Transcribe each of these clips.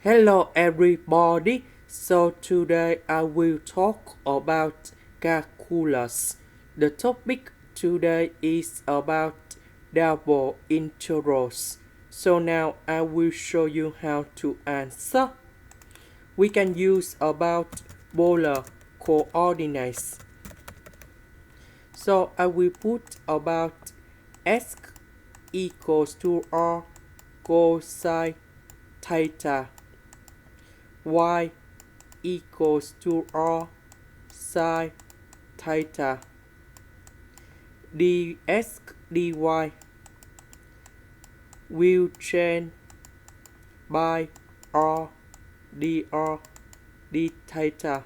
Hello everybody. So today I will talk about calculus. The topic today is about double integrals. So now I will show you how to answer. We can use about polar coordinates. So I will put about x equals to r cosine theta, y equals to r sine theta, dx dy will change by r dr d theta.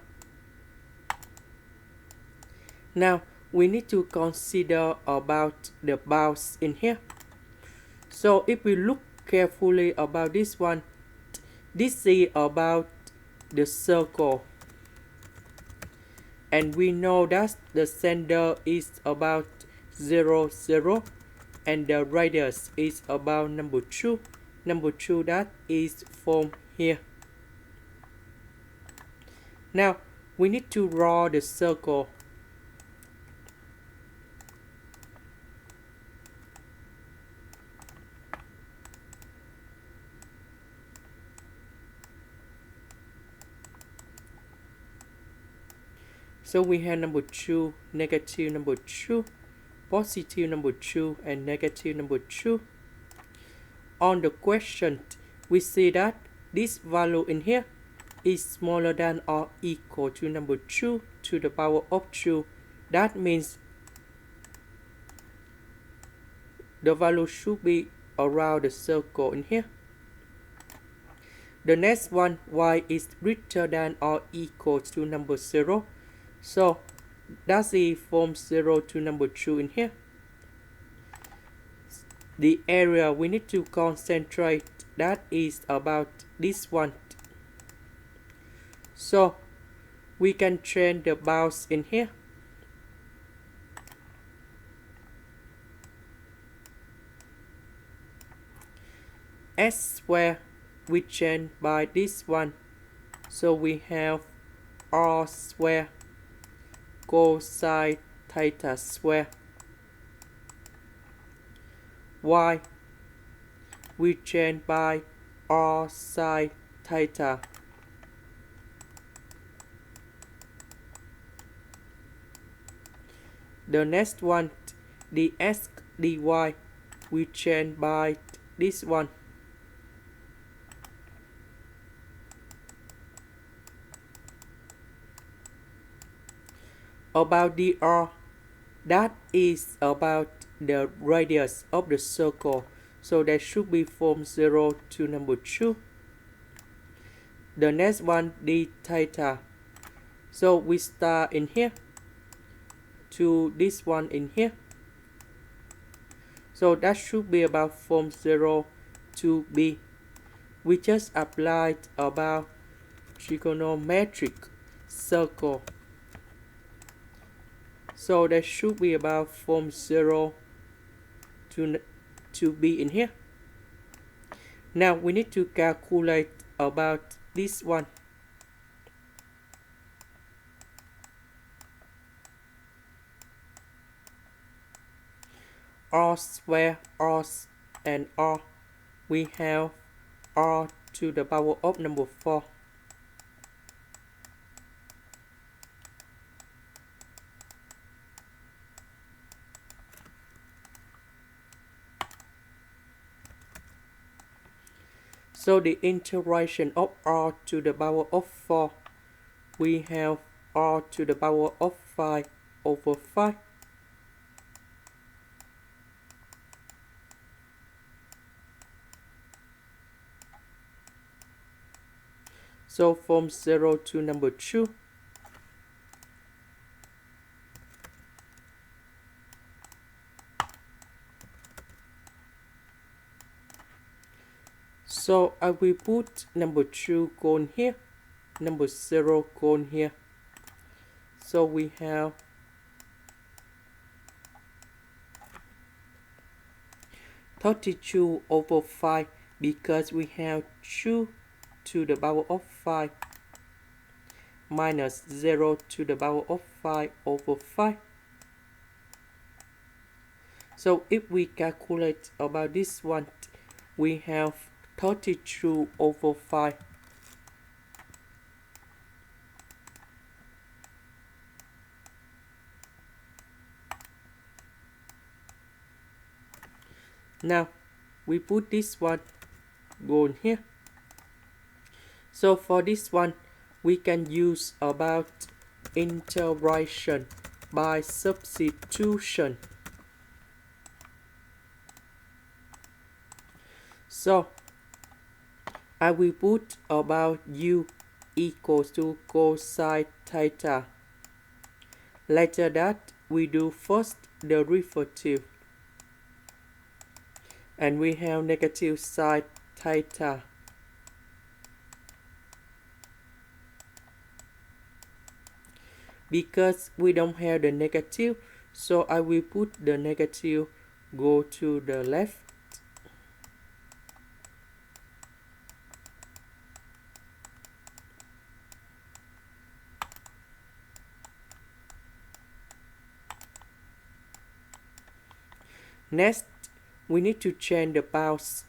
Now we need to consider about the bounds in here. So if we look carefully about this one, this is about the circle, and we know that the center is about 0 0 and the radius is about number 2 that is from here. Now we need to draw the circle. So we have number 2, negative number 2, positive number 2, and negative number 2. On the question, we see that this value in here is smaller than or equal to number 2 to the power of 2. That means the value should be around the circle in here. The next one, y is greater than or equal to number 0. So that's it from 0 to number 2 in here. The area we need to concentrate, that is about this one. So we can change the bounds in here. S square we change by this one. So we have r square cosine theta square. Y we change by r sine theta. The next one, dx dy, we change by this one. About dr, that is about the radius of the circle. So that should be from 0 to number 2. The next one, d theta. So we start in here to this one in here. So that should be about from 0 to b. We just applied about trigonometric circle. So that should be about from 0 to b in here. Now we need to calculate about this one. R square, r and r. We have r to the power of number 4. So the integration of r to the power of 4, we have r to the power of 5 over 5. So from 0 to number 2. So I will put number 2 gone here, number 0 gone here. So we have 32 over 5 because we have 2 to the power of 5 minus 0 to the power of 5 over 5. So if we calculate about this one, we have 32 over 5. Now we put this one go in here. So for this one, we can use about integration by substitution. So I will put about u equals to cosine theta. Later that, we do first derivative. And we have negative sine theta. Because we don't have the negative, so I will put the negative go to the left. Next, we need to change the powers.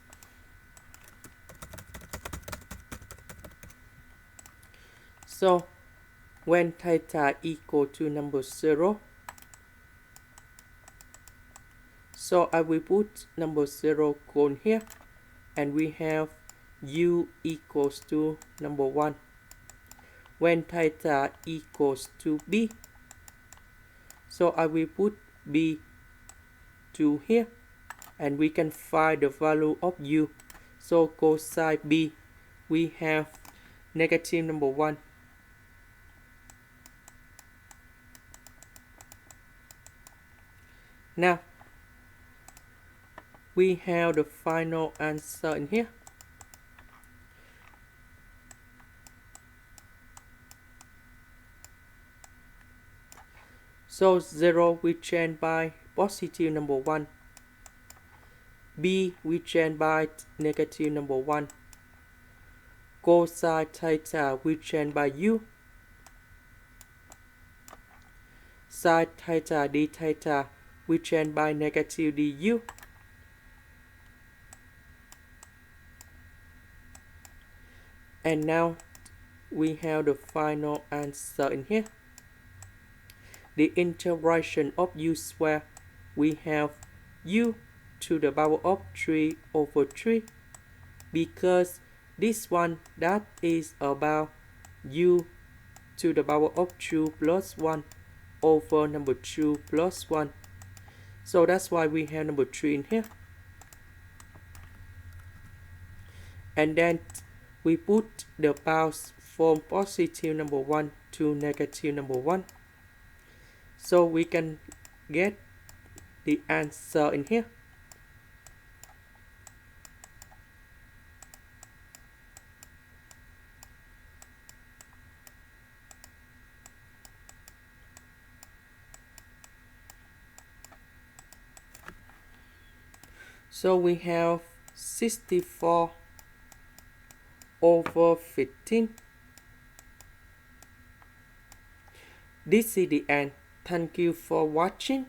So when theta equal to number 0, so I will put number 0 gone here, and we have u equals to number 1. When theta equals to b, so I will put b to here, and we can find the value of u. So cosine b, we have negative number 1. Now we have the final answer in here. So 0 we change by positive number 1. B we change by negative number 1. Cosine theta we change by u. Sine theta d theta we change by negative du. And now we have the final answer in here. The integration of u square, we have u to the power of 3 over 3, because this one, that is about u to the power of 2 plus 1 over number 2 plus 1. So that's why we have number 3 in here. And then we put the powers from positive number 1 to negative number 1. So we can get the answer in here. So we have 64 over 15. This is the end. Thank you for watching.